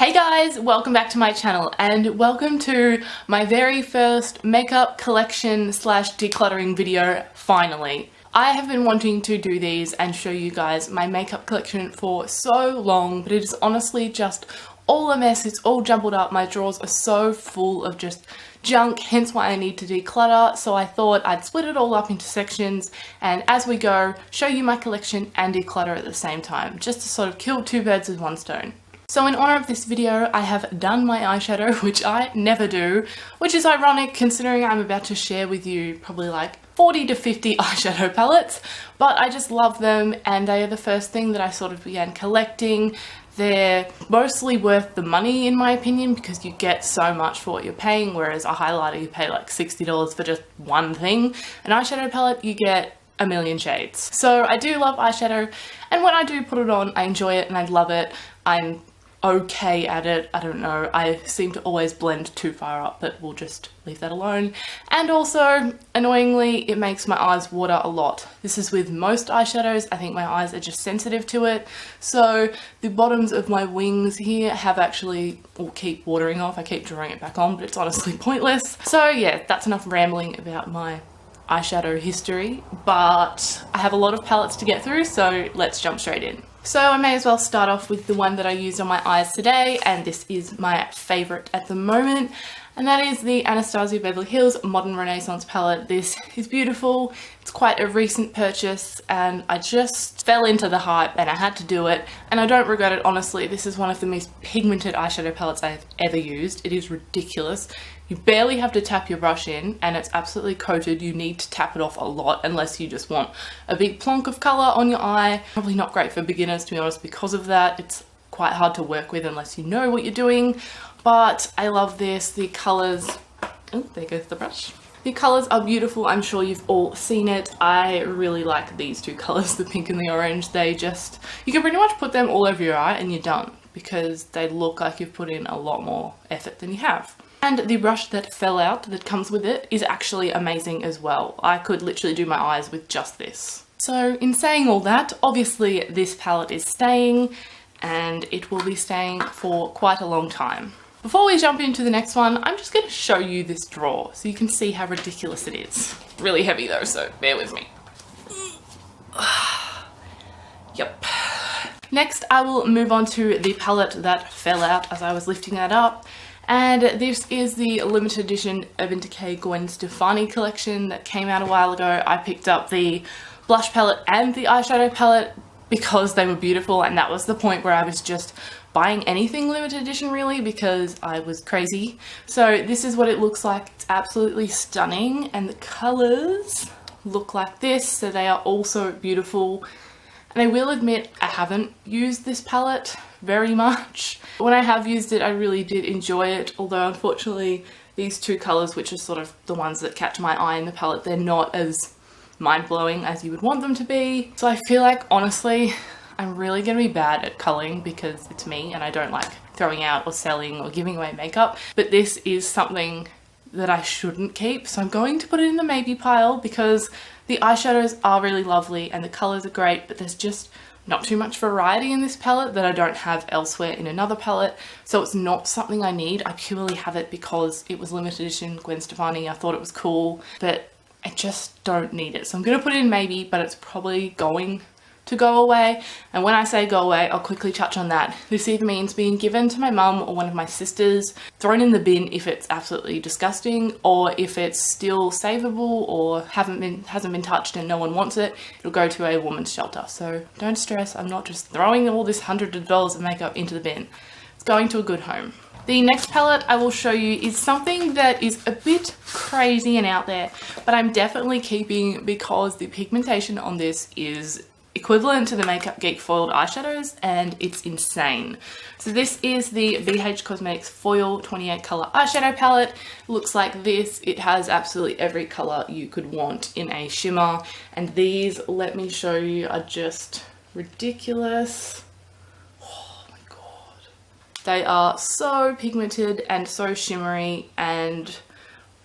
Hey guys, welcome back to my channel and welcome to my very first makeup collection slash decluttering video, finally. I have been wanting to do these and show you guys my makeup collection for so long, but it is honestly just all a mess. It's all jumbled up. My drawers are so full of just junk, hence why I need to declutter. So I thought I'd split it all up into sections and as we go, show you my collection and declutter at the same time, just to sort of kill two birds with one stone. So in honor of this video, I have done my eyeshadow, which I never do, which is ironic considering I'm about to share with you probably like 40 to 50 eyeshadow palettes, but I just love them and they are the first thing that I sort of began collecting. They're mostly worth the money in my opinion because you get so much for what you're paying, whereas a highlighter you pay like $60 for just one thing. An eyeshadow palette you get a million shades. So I do love eyeshadow and when I do put it on I enjoy it and I love it. I'm okay at it. I don't know, I seem to always blend too far up, but we'll just leave that alone. And also, annoyingly, it makes my eyes water a lot. This is with most eyeshadows. I think my eyes are just sensitive to it. So the bottoms of my wings here have actually all keep watering off. I keep drawing it back on, but it's honestly pointless. So yeah, that's enough rambling about my eyeshadow history, but I have a lot of palettes to get through, so let's jump straight in. So I may as well start off with the one that I used on my eyes today, and this is my favourite at the moment, and that is the Anastasia Beverly Hills Modern Renaissance palette. This is beautiful. It's quite a recent purchase and I just fell into the hype and I had to do it, and I don't regret it, honestly. This is one of the most pigmented eyeshadow palettes I've ever used. It is ridiculous. You barely have to tap your brush in and it's absolutely coated. You need to tap it off a lot unless you just want a big plonk of colour on your eye. Probably not great for beginners, to be honest, because of that. It's quite hard to work with unless you know what you're doing, but I love this. The colours, oh, there goes the brush. The colours are beautiful. I'm sure you've all seen it. I really like these two colours, the pink and the orange. They just, you can pretty much put them all over your eye and you're done because they look like you've put in a lot more effort than you have. And the brush that fell out that comes with it is actually amazing as well. I could literally do my eyes with just this. So in saying all that, obviously this palette is staying and it will be staying for quite a long time. Before we jump into the next one, I'm just going to show you this drawer so you can see how ridiculous it is. Really heavy though, so bear with me. Yep. Next, I will move on to the palette that fell out as I was lifting that up. And this is the limited edition Urban Decay Gwen Stefani collection that came out a while ago. I picked up the blush palette and the eyeshadow palette because they were beautiful, and that was the point where I was just buying anything limited edition really because I was crazy. So this is what it looks like. It's absolutely stunning and the colours look like this, so they are also beautiful. And I will admit I haven't used this palette very much. When I have used it I really did enjoy it, although unfortunately these two colours, which are sort of the ones that catch my eye in the palette, they're not as mind-blowing as you would want them to be. So I feel like honestly I'm really gonna be bad at culling because it's me and I don't like throwing out or selling or giving away makeup, but this is something that I shouldn't keep, so I'm going to put it in the maybe pile because the eyeshadows are really lovely and the colours are great, but there's just not too much variety in this palette that I don't have elsewhere in another palette, so it's not something I need. I purely have it because it was limited edition Gwen Stefani. I thought it was cool, but I just don't need it. So I'm going to put it in maybe, but it's probably going to go away. And when I say go away, I'll quickly touch on that. This either means being given to my mum or one of my sisters, thrown in the bin if it's absolutely disgusting, or if it's still savable or hasn't been touched and no one wants it, it'll go to a woman's shelter. So don't stress, I'm not just throwing all this hundreds of dollars of makeup into the bin. It's going to a good home. The next palette I will show you is something that is a bit crazy and out there, but I'm definitely keeping because the pigmentation on this is equivalent to the Makeup Geek foiled eyeshadows and it's insane. So this is the BH Cosmetics Foil 28 color eyeshadow palette. It looks like this. It has absolutely every color you could want in a shimmer, and these, let me show you, are just ridiculous. Oh my god. They are so pigmented and so shimmery and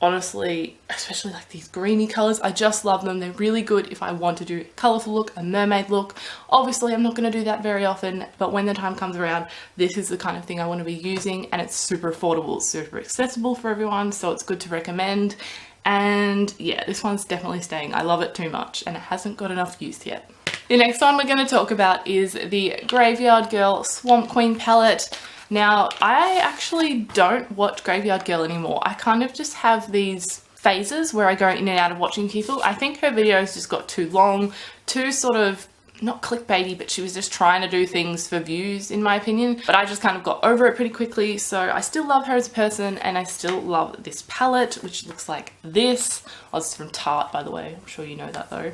honestly, especially like these greeny colors, I just love them. They're really good if I want to do a colorful look, a mermaid look. Obviously I'm not going to do that very often, but when the time comes around, this is the kind of thing I want to be using, and it's super affordable, super accessible for everyone, so it's good to recommend. And yeah, this one's definitely staying. I love it too much, and it hasn't got enough use yet. The next one we're going to talk about is the Graveyard Girl Swamp Queen palette. Now, I actually don't watch Graveyard Girl anymore. I kind of just have these phases where I go in and out of watching people. I think her videos just got too long, too sort of, not clickbaity, but she was just trying to do things for views, in my opinion. But I just kind of got over it pretty quickly. So I still love her as a person, and I still love this palette, which looks like this. Oh, this is from Tarte, by the way. I'm sure you know that though.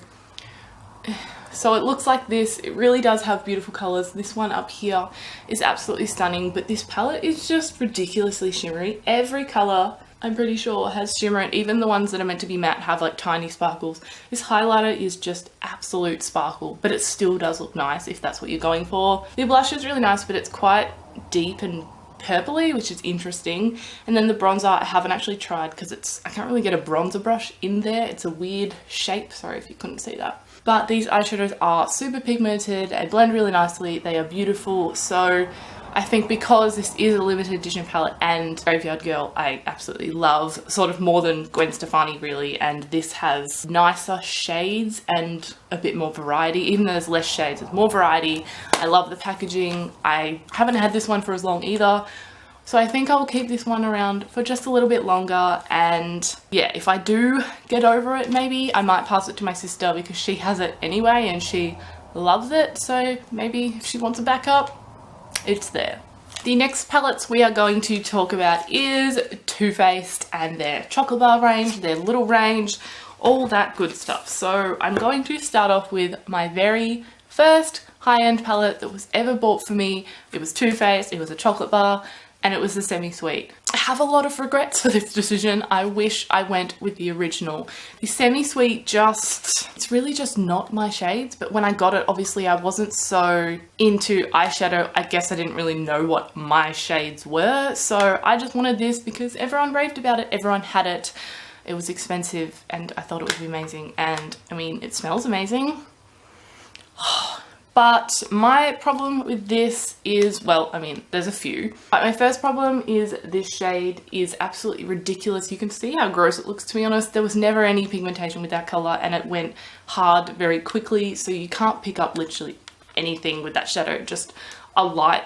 So it looks like this. It really does have beautiful colors. This one up here is absolutely stunning, but this palette is just ridiculously shimmery. Every color, I'm pretty sure, has shimmer, and even the ones that are meant to be matte have like tiny sparkles. This highlighter is just absolute sparkle, but it still does look nice if that's what you're going for. The blush is really nice, but it's quite deep and purpley, which is interesting. And then the bronzer I haven't actually tried because I can't really get a bronzer brush in there. It's a weird shape. Sorry if you couldn't see that. But these eyeshadows are super pigmented, they blend really nicely, they are beautiful. So I think because this is a limited edition palette and Graveyard Girl I absolutely love, sort of more than Gwen Stefani really, and this has nicer shades and a bit more variety. Even though there's less shades, there's more variety. I love the packaging. I haven't had this one for as long either. So I think I will keep this one around for just a little bit longer, and yeah, if I do get over it, maybe I might pass it to my sister because she has it anyway and she loves it, so maybe if she wants a backup, it's there. The next palettes we are going to talk about is Too Faced and their chocolate bar range, their little range, all that good stuff. So I'm going to start off with my very first high-end palette that was ever bought for me. It was Too Faced, it was a chocolate bar, and it was the semi-sweet. I have a lot of regrets for this decision. I wish I went with the original. The semi-sweet it's really just not my shades, but when I got it, obviously I wasn't so into eyeshadow. I guess I didn't really know what my shades were, so I just wanted this because everyone raved about it, everyone had it. It was expensive, and I thought it would be amazing, and I mean, it smells amazing. But my problem with this is, well, I mean, there's a few. But my first problem is this shade is absolutely ridiculous. You can see how gross it looks, to be honest. There was never any pigmentation with that color, and it went hard very quickly, so you can't pick up literally anything with that shadow. Just a light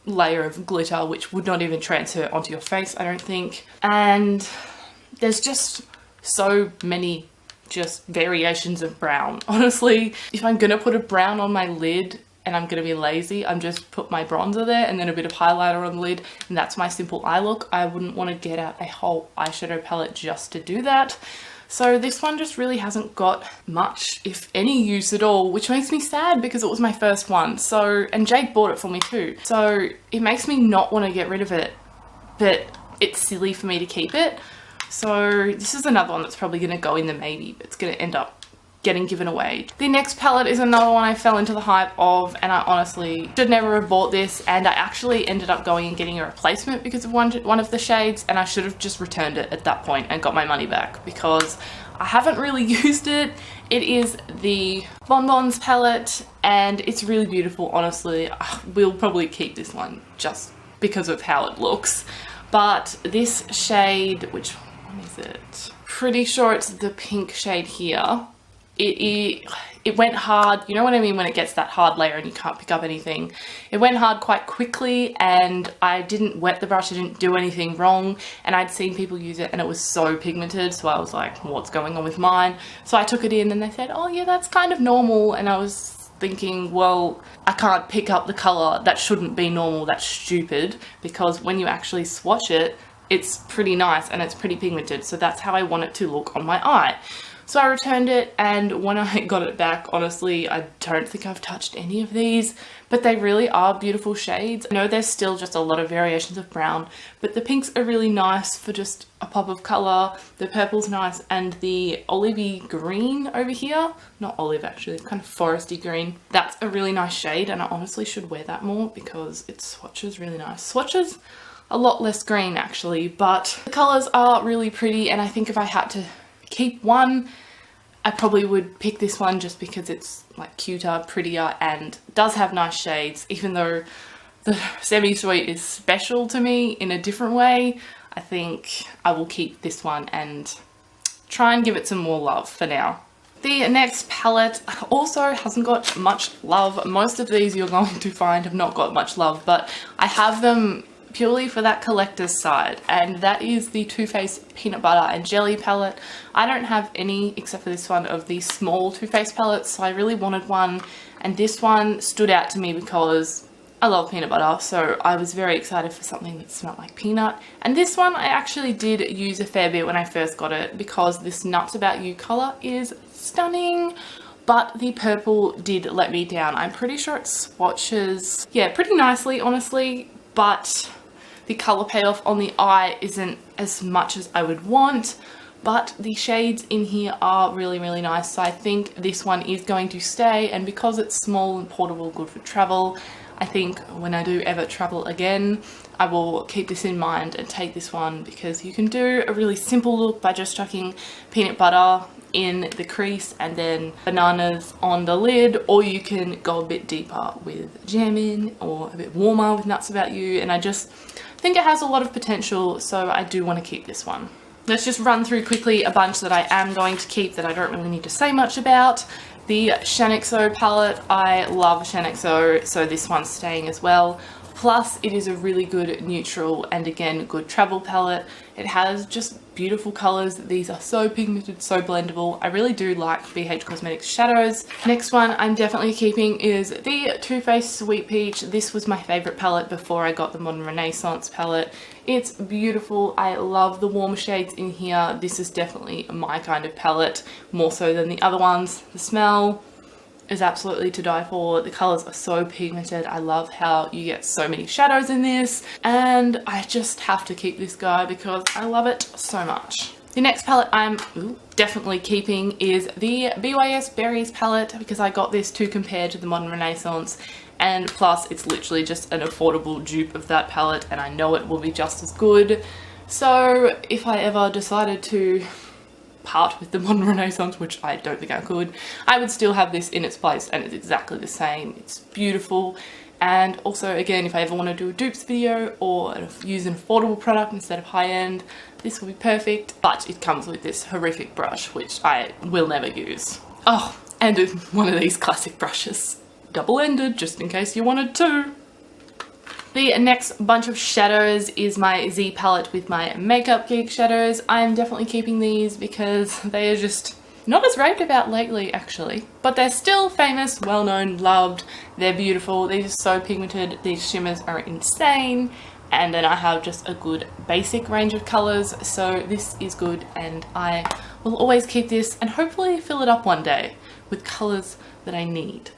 layer of glitter, which would not even transfer onto your face, I don't think. And there's just so many just variations of brown. Honestly, if I'm gonna put a brown on my lid and I'm gonna be lazy, I'm just put my bronzer there and then a bit of highlighter on the lid, and that's my simple eye look. I wouldn't want to get out a whole eyeshadow palette just to do that. So this one just really hasn't got much, if any, use at all, which makes me sad because it was my first one. So, and Jake bought it for me too. So it makes me not want to get rid of it, but it's silly for me to keep it. So this is another one that's probably going to go in the maybe, but it's going to end up getting given away. The next palette is another one I fell into the hype of, and I honestly should never have bought this, and I actually ended up going and getting a replacement because of one of the shades, and I should have just returned it at that point and got my money back because I haven't really used it. It is the Bonbons palette, and it's really beautiful, honestly. We'll probably keep this one just because of how it looks. But this shade, which one is it? Pretty sure it's the pink shade here. It went hard, you know what I mean, when it gets that hard layer and you can't pick up anything. It went hard quite quickly, and I didn't wet the brush, I didn't do anything wrong, and I'd seen people use it and it was so pigmented, so I was like, what's going on with mine? So I took it in and they said, oh yeah, that's kind of normal, and I was thinking, well, I can't pick up the colour, that shouldn't be normal, that's stupid, because when you actually swatch it, it's pretty nice and it's pretty pigmented, so that's how I want it to look on my eye. So I returned it, and when I got it back, honestly, I don't think I've touched any of these, but they really are beautiful shades. I know there's still just a lot of variations of brown, but the pinks are really nice for just a pop of colour, the purple's nice, and the olivey green over here, not olive actually, kind of foresty green, that's a really nice shade, and I honestly should wear that more because it swatches really nice. Swatches a lot less green actually, but the colours are really pretty, and I think if I had to keep one, I probably would pick this one just because it's like cuter, prettier, and does have nice shades. Even though the semi-sweet is special to me in a different way, I think I will keep this one and try and give it some more love for now. The next palette also hasn't got much love. Most of these you're going to find have not got much love, but I have them purely for that collector's side, and that is the Too Faced Peanut Butter and Jelly palette. I don't have any except for this one of the small Too Faced palettes, so I really wanted one, and this one stood out to me because I love peanut butter, so I was very excited for something that smelled like peanut. And this one I actually did use a fair bit when I first got it because this Nuts About You colour is stunning, but the purple did let me down. I'm pretty sure it swatches, yeah, pretty nicely honestly, but the colour payoff on the eye isn't as much as I would want, but the shades in here are really, really nice. So I think this one is going to stay, and because it's small and portable, good for travel, I think when I do ever travel again, I will keep this in mind and take this one, because you can do a really simple look by just chucking peanut butter in the crease and then bananas on the lid, or you can go a bit deeper with jamming or a bit warmer with Nuts About You, and I just think it has a lot of potential, so I do want to keep this one. Let's just run through quickly a bunch that I am going to keep that I don't really need to say much about. The Shaaanxo palette, I love Shaaanxo, so this one's staying as well. Plus, it is a really good neutral and again, good travel palette. It has just beautiful colours. These are so pigmented, so blendable. I really do like BH Cosmetics shadows. Next one I'm definitely keeping is the Too Faced Sweet Peach. This was my favourite palette before I got the Modern Renaissance palette. It's beautiful. I love the warm shades in here. This is definitely my kind of palette, more so than the other ones. The smell is absolutely to die for. The colours are so pigmented. I love how you get so many shadows in this, and I just have to keep this guy because I love it so much. The next palette I'm definitely keeping is the BYS Berries palette, because I got this to compare to the Modern Renaissance, and plus it's literally just an affordable dupe of that palette, and I know it will be just as good. So if I ever decided to part with the Modern Renaissance, which I don't think I could, I would still have this in its place, and it's exactly the same. It's beautiful. And also, again, if I ever want to do a dupes video or use an affordable product instead of high-end, this will be perfect. But it comes with this horrific brush, which I will never use. Oh, and one of these classic brushes, double-ended, just in case you wanted to. The next bunch of shadows is my Z palette with my Makeup Geek shadows. I am definitely keeping these because they are just not as raved about lately actually, but they're still famous, well-known, loved. They're beautiful. These are so pigmented. These shimmers are insane. And then I have just a good basic range of colors, so this is good, and I will always keep this and hopefully fill it up one day with colors that I need.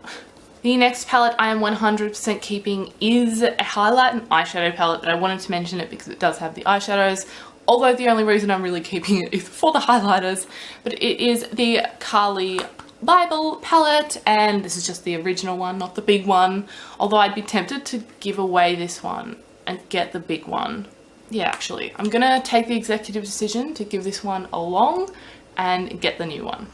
The next palette I am 100% keeping is a highlight and eyeshadow palette, but I wanted to mention it because it does have the eyeshadows, although the only reason I'm really keeping it is for the highlighters. But it is the Carly Bible palette, and this is just the original one, not the big one, although I'd be tempted to give away this one and get the big one. Yeah, actually, I'm gonna take the executive decision to give this one along and get the new one.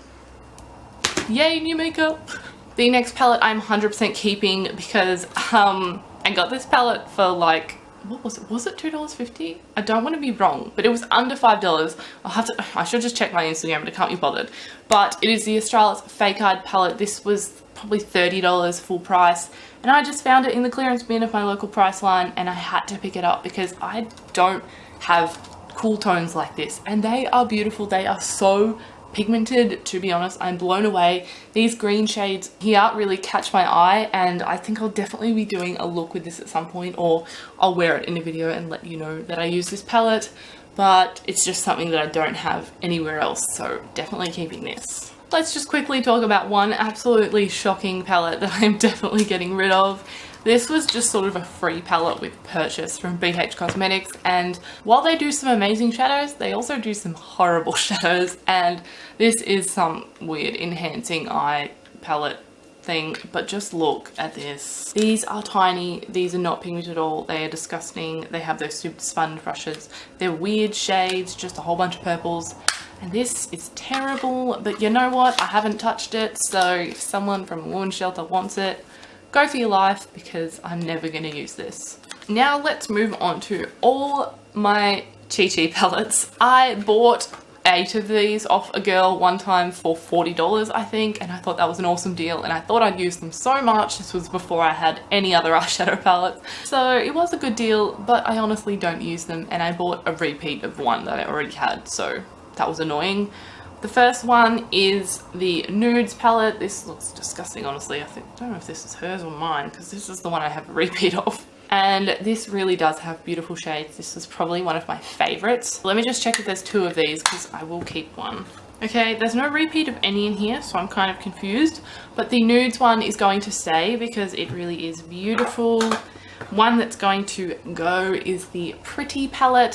Yay, new makeup! The next palette I'm 100% keeping because I got this palette for like, what was it? Was it $2.50? I don't want to be wrong, but it was under $5. I should just check my Instagram, but I can't be bothered. But it is the Australis Fake Eyed palette. This was probably $30 full price, and I just found it in the clearance bin of my local Priceline, and I had to pick it up because I don't have cool tones like this, and they are beautiful. They are so pigmented, to be honest. I'm blown away. These green shades here really catch my eye, and I think I'll definitely be doing a look with this at some point, or I'll wear it in a video and let you know that I use this palette, but it's just something that I don't have anywhere else, so definitely keeping this. Let's just quickly talk about one absolutely shocking palette that I'm definitely getting rid of. This was just sort of a free palette with purchase from BH Cosmetics, and while they do some amazing shadows, they also do some horrible shadows, and this is some weird enhancing eye palette thing, but just look at this. These are tiny. These are not pigmented at all. They are disgusting. They have those super sponge brushes. They're weird shades, just a whole bunch of purples. And this is terrible, but you know what? I haven't touched it, so if someone from a women's shelter wants it, go for your life, because I'm never going to use this. Now let's move on to all my Chi palettes. I bought 8 of these off a girl one time for $40, I think, and I thought that was an awesome deal, and I thought I'd use them so much. This was before I had any other eyeshadow palettes, so it was a good deal, but I honestly don't use them, and I bought a repeat of one that I already had, so that was annoying. The first one is the Nudes palette. This looks disgusting, honestly. I don't know if this is hers or mine, because this is the one I have a repeat of. And this really does have beautiful shades. This is probably one of my favorites. Let me just check if there's 2 of these, because I will keep one. Okay, there's no repeat of any in here, so I'm kind of confused. But the Nudes one is going to stay because it really is beautiful. One that's going to go is the Pretty palette.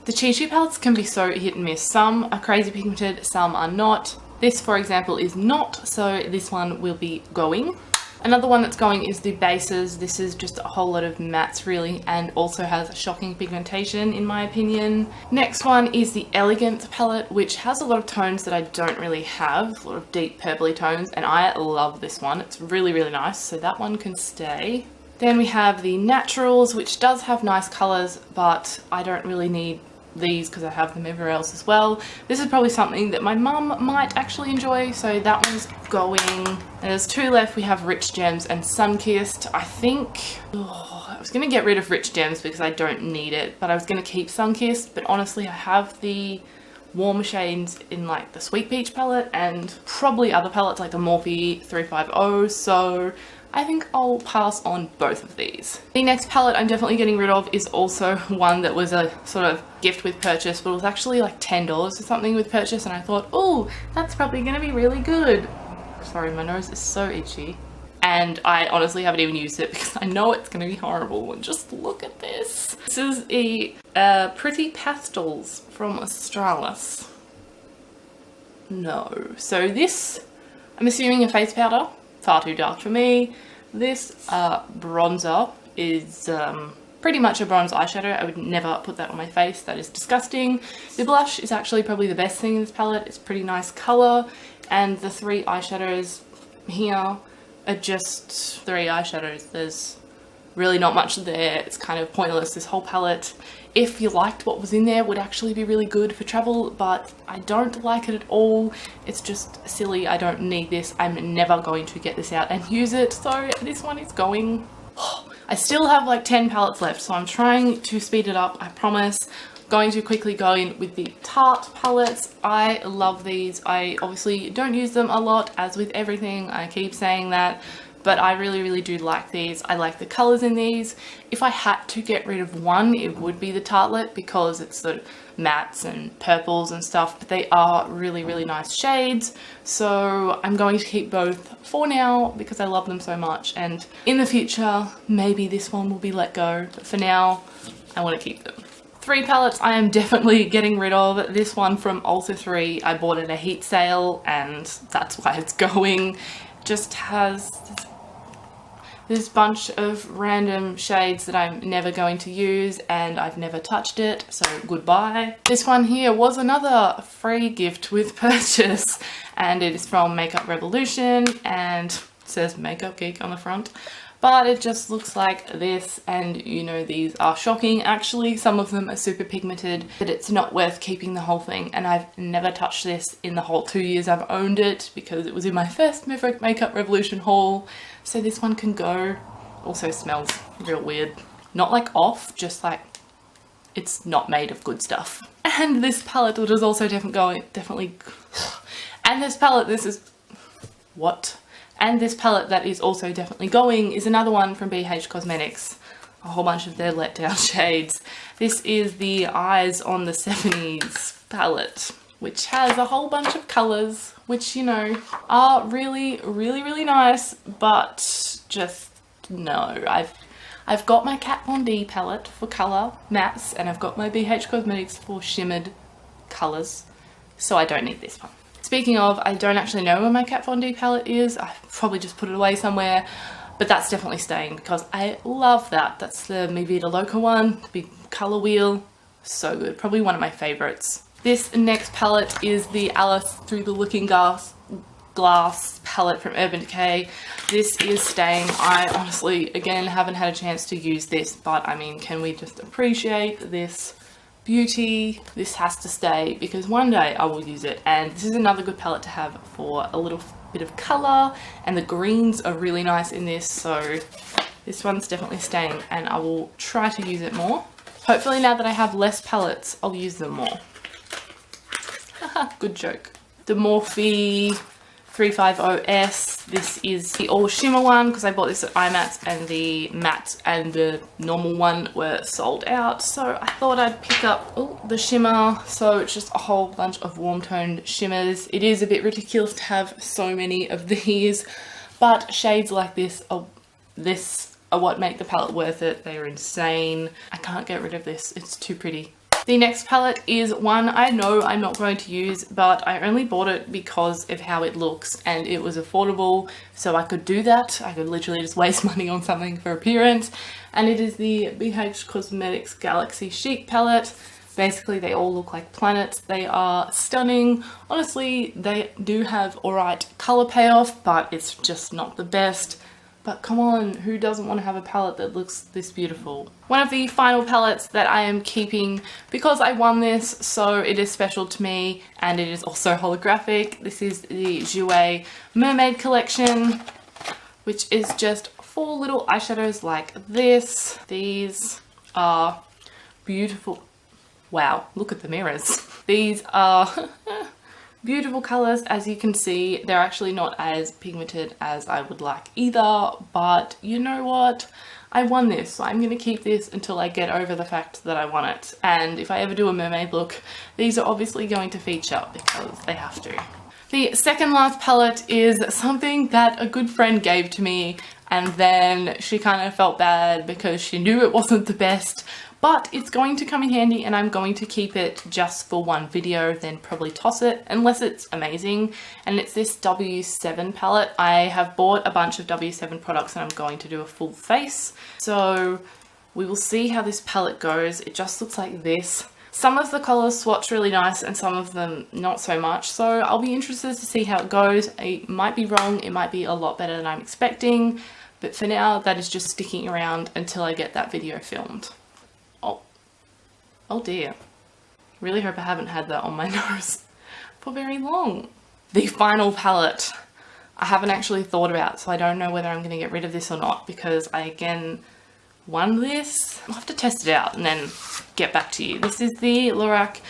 The Chi palettes can be so hit and miss. Some are crazy pigmented, some are not. This, for example, is not, so this one will be going. Another one that's going is the bases. This is just a whole lot of mattes really, and also has shocking pigmentation in my opinion. Next one is the Elegance palette, which has a lot of tones that I don't really have, a lot of deep purpley tones, and I love this one. It's really, really nice, so that one can stay. Then we have the Naturals, which does have nice colours, but I don't really need these because I have them everywhere else as well. This is probably something that my mum might actually enjoy, so that one's going. And there's 2 left. We have Rich Gems and Sunkissed. I think I was going to get rid of Rich Gems because I don't need it, but I was going to keep Sunkissed. But honestly, I have the warmer shades in like the Sweet Peach palette and probably other palettes like the Morphe 350, so I think I'll pass on both of these. The next palette I'm definitely getting rid of is also one that was a sort of gift with purchase, but it was actually like $10 or something with purchase, and I thought, oh, that's probably going to be really good. Sorry, my nose is so itchy. And I honestly haven't even used it because I know it's going to be horrible. And just look at this. This is a Pretty Pastels from Australis. No. So this, I'm assuming a face powder. Far too dark for me. This bronzer is pretty much a bronze eyeshadow. I would never put that on my face. That is disgusting. The blush is actually probably the best thing in this palette. It's pretty nice colour. And the 3 eyeshadows here are just 3 eyeshadows. There's really not much there. It's kind of pointless, this whole palette. If you liked what was in there, would actually be really good for travel, but I don't like it at all. It's just silly. I don't need this. I'm never going to get this out and use it, so this one is going. I still have like 10 palettes left, so I'm trying to speed it up, I promise. Going to quickly go in with the Tarte palettes. I love these. I obviously don't use them a lot, as with everything. I keep saying that. But I really, really do like these. I like the colours in these. If I had to get rid of one, it would be the Tartelette because it's the mattes and purples and stuff, but they are really, really nice shades. So I'm going to keep both for now because I love them so much. And in the future, maybe this one will be let go. But for now, I want to keep them. 3 palettes I am definitely getting rid of. This one from Ulta 3, I bought at a heat sale and that's why it's going. Just has this bunch of random shades that I'm never going to use and I've never touched it, so goodbye. This one here was another free gift with purchase and it is from Makeup Revolution and it says Makeup Geek on the front. But it just looks like this, and you know, these are shocking. Actually, some of them are super pigmented, but it's not worth keeping the whole thing. And I've never touched this in the whole 2 years I've owned it because it was in my first Makeup Revolution haul. So this one can go. Also smells real weird. Not like off, just like it's not made of good stuff. And this palette, which is also definitely. And this palette, this is what? And this palette that is also definitely going is another one from BH Cosmetics. A whole bunch of their letdown shades. This is the Eyes on the 70s palette, which has a whole bunch of colours, which, you know, are really, really, really nice, but just no. I've got my Kat Von D palette for colour mattes, and I've got my BH Cosmetics for shimmered colours, so I don't need this one. It's Speaking of, I don't actually know where my Kat Von D palette is. I probably just put it away somewhere, but that's definitely staying because I love that. That's the Mi Vida Loca one, the big colour wheel. So good, probably one of my favourites. This next palette is the Alice Through the Looking Glass palette from Urban Decay. This is staying. I honestly, again, haven't had a chance to use this, but I mean, can we just appreciate this beauty? This has to stay because one day I will use it, and this is another good palette to have for a little bit of colour, and the greens are really nice in this, so this one's definitely staying and I will try to use it more. Hopefully now that I have less palettes, I'll use them more. Haha, good joke. The Morphe 350S. This is the all shimmer one because I bought this at IMATS and the matte and the normal one were sold out. So I thought I'd pick up the shimmer. So it's just a whole bunch of warm toned shimmers. It is a bit ridiculous to have so many of these, but shades like this are what make the palette worth it. They are insane. I can't get rid of this. It's too pretty. The next palette is one I know I'm not going to use, but I only bought it because of how it looks and it was affordable, so I could do that. I could literally just waste money on something for appearance, and it is the BH Cosmetics Galaxy Chic palette. Basically, they all look like planets. They are stunning. Honestly, they do have alright colour payoff, but it's just not the best. But come on, who doesn't want to have a palette that looks this beautiful? One of the final palettes that I am keeping because I won this, so it is special to me, and it is also holographic. This is the Jouer Mermaid collection, which is just 4 little eyeshadows like this. These are beautiful. Wow, look at the mirrors. These are beautiful colours. As you can see, they're actually not as pigmented as I would like either, but you know what? I won this, so I'm going to keep this until I get over the fact that I won it. And if I ever do a mermaid look, these are obviously going to feature because they have to. The second last palette is something that a good friend gave to me, and then she kind of felt bad because she knew it wasn't the best. But it's going to come in handy and I'm going to keep it just for one video, then probably toss it unless it's amazing. And it's this W7 palette. I have bought a bunch of W7 products and I'm going to do a full face. So we will see how this palette goes. It just looks like this. Some of the colours swatch really nice and some of them not so much. So I'll be interested to see how it goes. I might be wrong. It might be a lot better than I'm expecting. But for now, that is just sticking around until I get that video filmed. Oh dear. Really hope I haven't had that on my nose for very long. The final palette I haven't actually thought about, so I don't know whether I'm going to get rid of this or not because I again won this. I'll have to test it out and then get back to you. This is the Lorac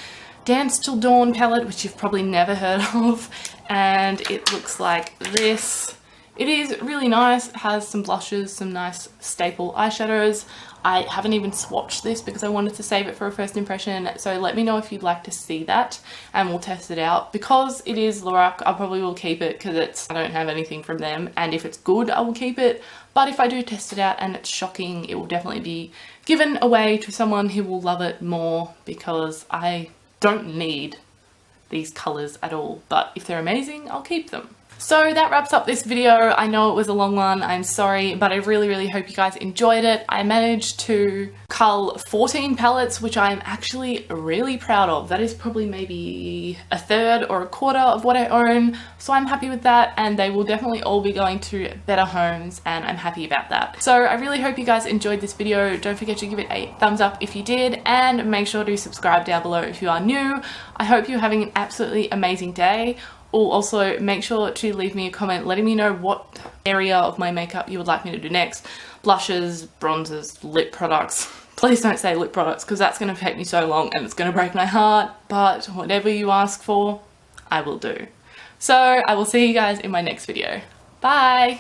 Dance Till Dawn palette, which you've probably never heard of, and it looks like this. It is really nice. It has some blushes, some nice staple eyeshadows. I haven't even swatched this because I wanted to save it for a first impression, so let me know if you'd like to see that and we'll test it out. Because it is Lorac, I probably will keep it because I don't have anything from them, and if it's good I will keep it, but if I do test it out and it's shocking, it will definitely be given away to someone who will love it more because I don't need these colours at all, but if they're amazing I'll keep them. So that wraps up this video. I know it was a long one, I'm sorry, but I really hope you guys enjoyed it. I managed to cull 14 palettes, which I'm actually really proud of. That is probably maybe a third or a quarter of what I own, so I'm happy with that, and they will definitely all be going to better homes, and I'm happy about that. So I really hope you guys enjoyed this video. Don't forget to give it a thumbs up if you did, and make sure to subscribe down below if you are new. I hope you're having an absolutely amazing day. Also, make sure to leave me a comment letting me know what area of my makeup you would like me to do next. Blushes, bronzers, lip products. Please don't say lip products because that's going to take me so long and it's going to break my heart. But whatever you ask for, I will do. So I will see you guys in my next video. Bye!